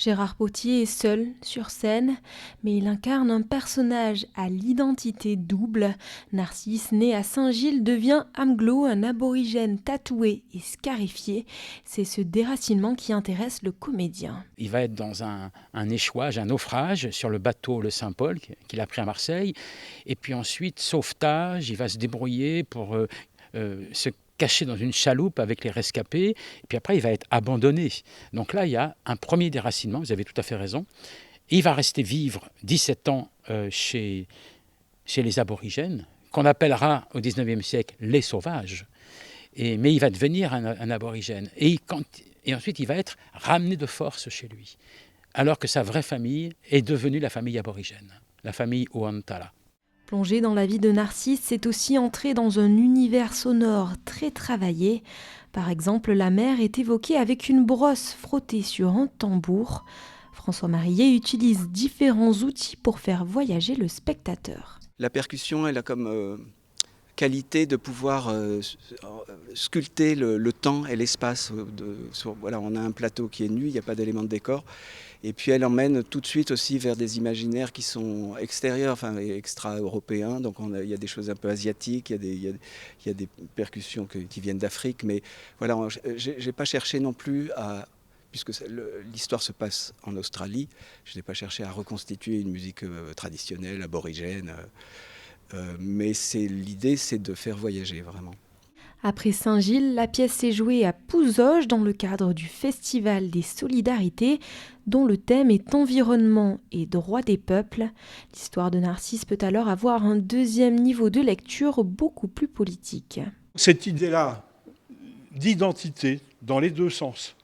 Gérard Pottier est seul sur scène, mais il incarne un personnage à l'identité double. Narcisse, né à Saint-Gilles, devient Amglo, un aborigène tatoué et scarifié. C'est ce déracinement qui intéresse le comédien. Il va être dans un échouage, un naufrage sur le bateau le Saint-Paul qu'il a pris à Marseille. Et puis ensuite, sauvetage, il va se débrouiller pour se caché dans une chaloupe avec les rescapés, et puis après il va être abandonné. Donc là il y a un premier déracinement, vous avez tout à fait raison. Et il va rester vivre 17 ans chez les aborigènes, qu'on appellera au 19e siècle les sauvages, mais il va devenir un aborigène. Et ensuite il va être ramené de force chez lui, alors que sa vraie famille est devenue la famille aborigène, la famille Oantala. Plonger dans la vie de Narcisse, c'est aussi entrer dans un univers sonore très travaillé. Par exemple, la mer est évoquée avec une brosse frottée sur un tambour. François Marillet utilise différents outils pour faire voyager le spectateur. La percussion, elle a comme qualité de pouvoir sculpter le temps et l'espace. Voilà, on a un plateau qui est nu, il n'y a pas d'éléments de décor. Et puis elle emmène tout de suite aussi vers des imaginaires qui sont extérieurs, enfin extra-européens. Donc il y a des choses un peu asiatiques, il y a des percussions qui viennent d'Afrique. Mais voilà, j'ai pas cherché non plus à... Puisque l'histoire se passe en Australie, je n'ai pas cherché à reconstituer une musique traditionnelle, aborigène. Mais l'idée, c'est de faire voyager vraiment. Après Saint-Gilles, la pièce s'est jouée à Pouzauges dans le cadre du Festival des Solidarités, dont le thème est environnement et droits des peuples. L'histoire de Narcisse peut alors avoir un deuxième niveau de lecture beaucoup plus politique. Cette idée-là d'identité dans les deux sens,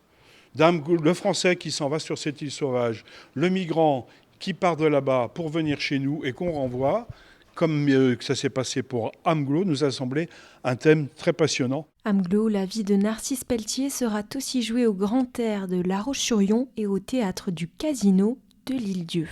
le Français qui s'en va sur cette île sauvage, le migrant qui part de là-bas pour venir chez nous et qu'on renvoie, comme ça s'est passé pour Amglo, nous a semblé un thème très passionnant. Amglo, la vie de Narcisse Pelletier, sera aussi jouée au Grand Air de La Roche-sur-Yon et au théâtre du Casino de l'Île-Dieu.